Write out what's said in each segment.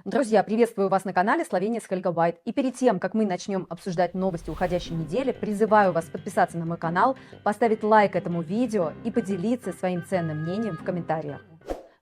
Друзья, приветствую вас на канале Словения с Хельга White. И перед тем, как мы начнем обсуждать новости уходящей недели, призываю вас подписаться на мой канал, поставить лайк этому видео и поделиться своим ценным мнением в комментариях.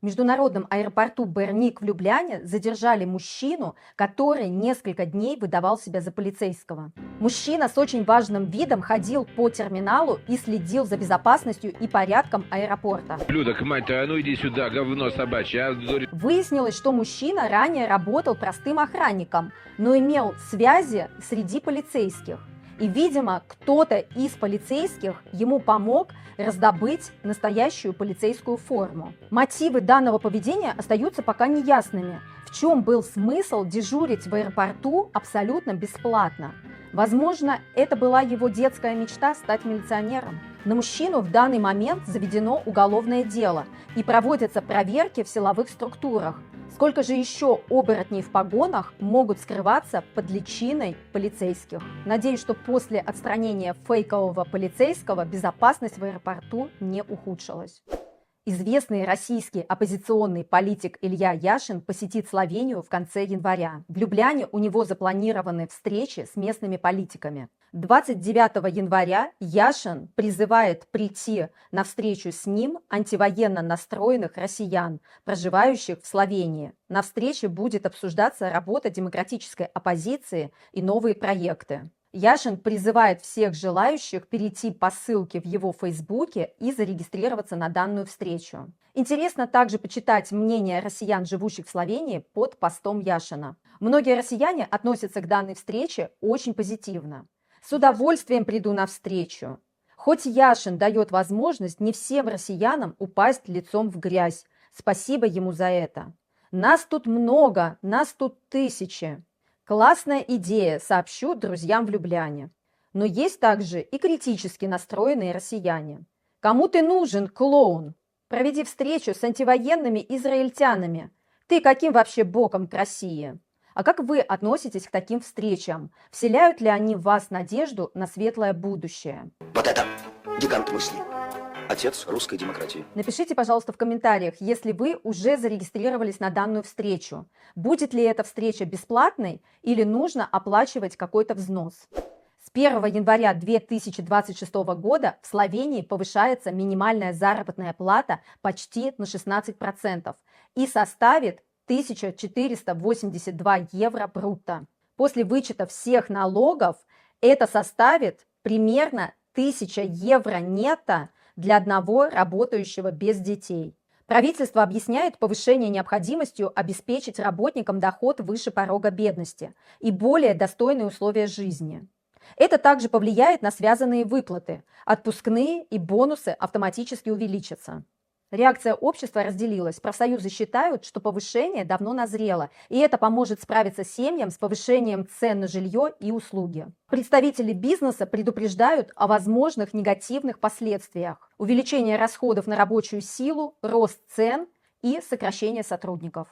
В международном аэропорту Берник в Любляне задержали мужчину, который несколько дней выдавал себя за полицейского. Мужчина с очень важным видом ходил по терминалу и следил за безопасностью и порядком аэропорта. Людок, мать твою, а ну иди сюда, говно собачье. Выяснилось, что мужчина ранее работал простым охранником, но имел связи среди полицейских. И, видимо, кто-то из полицейских ему помог раздобыть настоящую полицейскую форму. Мотивы данного поведения остаются пока неясными. В чем был смысл дежурить в аэропорту абсолютно бесплатно? Возможно, это была его детская мечта стать милиционером. На мужчину в данный момент заведено уголовное дело и проводятся проверки в силовых структурах. Сколько же еще оборотней в погонах могут скрываться под личиной полицейских? Надеюсь, что после отстранения фейкового полицейского безопасность в аэропорту не ухудшилась. Известный российский оппозиционный политик Илья Яшин посетит Словению в конце января. В Любляне у него запланированы встречи с местными политиками. 29 января Яшин призывает прийти на встречу с ним антивоенно настроенных россиян, проживающих в Словении. На встрече будет обсуждаться работа демократической оппозиции и новые проекты. Яшин призывает всех желающих перейти по ссылке в его фейсбуке и зарегистрироваться на данную встречу. Интересно также почитать мнение россиян, живущих в Словении, под постом Яшина. Многие россияне относятся к данной встрече очень позитивно. С удовольствием приду на встречу. Хоть Яшин дает возможность не всем россиянам упасть лицом в грязь. Спасибо ему за это. Нас тут много, нас тут тысячи. Классная идея, сообщу друзьям в Любляне. Но есть также и критически настроенные россияне. Кому ты нужен, клоун? Проведи встречу с антивоенными израильтянами. Ты каким вообще боком к России? А как вы относитесь к таким встречам? Вселяют ли они в вас надежду на светлое будущее? Вот это гигант мысли. Отец русской демократии. Напишите, пожалуйста, в комментариях, если вы уже зарегистрировались на данную встречу. Будет ли эта встреча бесплатной или нужно оплачивать какой-то взнос? С 1 января 2026 года в Словении повышается минимальная заработная плата почти на 16% и составит 1482 евро брутто. После вычета всех налогов это составит примерно 1000 евро нетто для одного работающего без детей. Правительство объясняет повышение необходимостью обеспечить работникам доход выше порога бедности и более достойные условия жизни. Это также повлияет на связанные выплаты. Отпускные и бонусы автоматически увеличатся. Реакция общества разделилась. Профсоюзы считают, что повышение давно назрело, и это поможет справиться семьям с повышением цен на жилье и услуги. Представители бизнеса предупреждают о возможных негативных последствиях: увеличение расходов на рабочую силу, рост цен и сокращение сотрудников.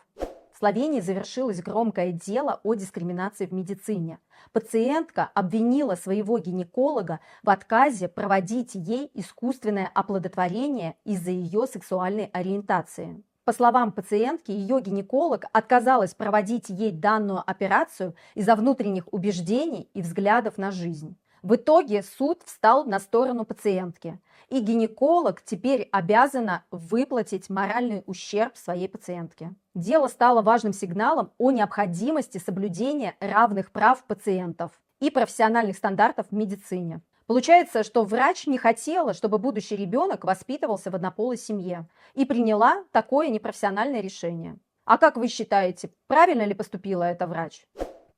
В Словении завершилось громкое дело о дискриминации в медицине. Пациентка обвинила своего гинеколога в отказе проводить ей искусственное оплодотворение из-за ее сексуальной ориентации. По словам пациентки, ее гинеколог отказалась проводить ей данную операцию из-за внутренних убеждений и взглядов на жизнь. В итоге суд встал на сторону пациентки, и гинеколог теперь обязана выплатить моральный ущерб своей пациентке. Дело стало важным сигналом о необходимости соблюдения равных прав пациентов и профессиональных стандартов в медицине. Получается, что врач не хотела, чтобы будущий ребенок воспитывался в однополой семье, и приняла такое непрофессиональное решение. А как вы считаете, правильно ли поступила эта врач?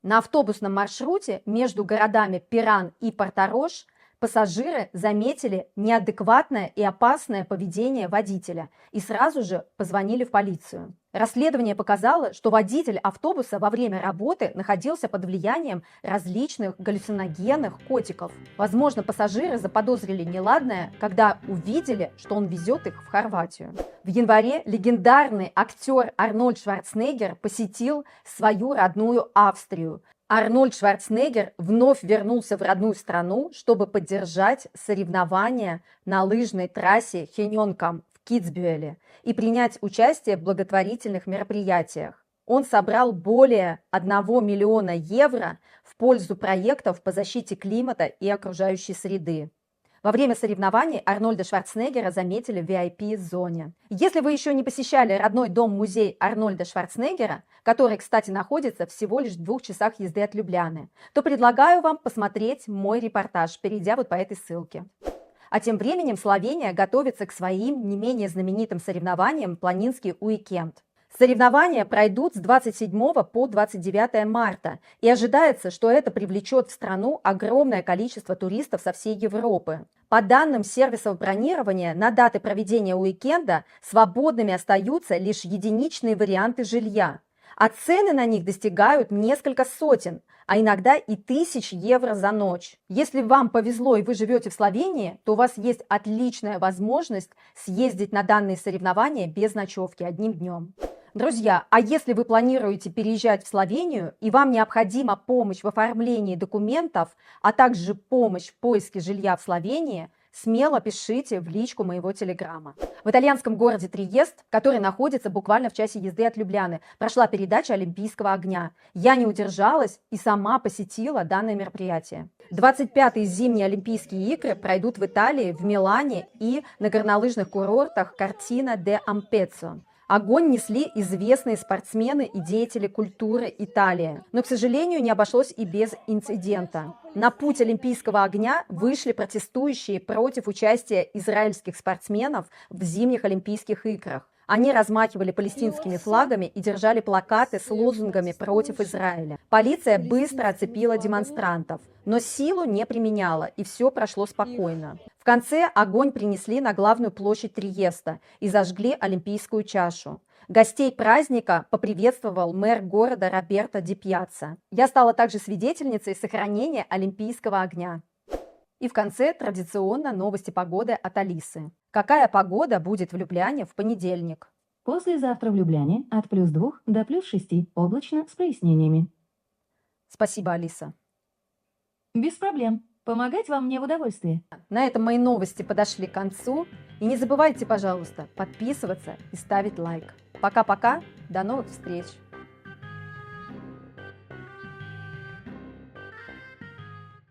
На автобусном маршруте между городами Пиран и Порторож пассажиры заметили неадекватное и опасное поведение водителя и сразу же позвонили в полицию. Расследование показало, что водитель автобуса во время работы находился под влиянием различных галлюциногенных котиков. Возможно, пассажиры заподозрили неладное, когда увидели, что он везет их в Хорватию. В январе легендарный актер Арнольд Шварценеггер посетил свою родную Австрию. Арнольд Шварценеггер вновь вернулся в родную страну, чтобы поддержать соревнования на лыжной трассе Хеньонкам в Китсбюэле и принять участие в благотворительных мероприятиях. Он собрал более 1 миллиона евро в пользу проектов по защите климата и окружающей среды. Во время соревнований Арнольда Шварценеггера заметили в VIP-зоне. Если вы еще не посещали родной дом-музей Арнольда Шварценеггера, который, кстати, находится всего лишь в 2 часах езды от Любляны, то предлагаю вам посмотреть мой репортаж, перейдя вот по этой ссылке. А тем временем Словения готовится к своим не менее знаменитым соревнованиям «Планинский уикенд». Соревнования пройдут с 27 по 29 марта, и ожидается, что это привлечет в страну огромное количество туристов со всей Европы. По данным сервисов бронирования, на даты проведения уикенда свободными остаются лишь единичные варианты жилья, а цены на них достигают несколько сотен, а иногда и 1000 евро за ночь. Если вам повезло и вы живете в Словении, то у вас есть отличная возможность съездить на данные соревнования без ночевки одним днем. Друзья, а если вы планируете переезжать в Словению и вам необходима помощь в оформлении документов, а также помощь в поиске жилья в Словении, смело пишите в личку моего телеграма. В итальянском городе Триест, который находится буквально в часе езды от Любляны, прошла передача «Олимпийского огня». Я не удержалась и сама посетила данное мероприятие. 25-е зимние Олимпийские игры пройдут в Италии, в Милане и на горнолыжных курортах Кортина де Ампеццо. Огонь несли известные спортсмены и деятели культуры Италии. Но, к сожалению, не обошлось и без инцидента. На путь Олимпийского огня вышли протестующие против участия израильских спортсменов в зимних Олимпийских играх. Они размахивали палестинскими флагами и держали плакаты с лозунгами против Израиля. Полиция быстро оцепила демонстрантов, но силу не применяла, и все прошло спокойно. В конце огонь принесли на главную площадь Триеста и зажгли Олимпийскую чашу. Гостей праздника поприветствовал мэр города Роберто Ди Пьяцца. Я стала также свидетельницей сохранения Олимпийского огня. И в конце традиционно новости погоды от Алисы. Какая погода будет в Любляне в понедельник? Послезавтра в Любляне от +2 до +6, облачно с прояснениями. Спасибо, Алиса. Без проблем. Помогать вам мне в удовольствие. На этом мои новости подошли к концу. И не забывайте, пожалуйста, подписываться и ставить лайк. Пока-пока, до новых встреч!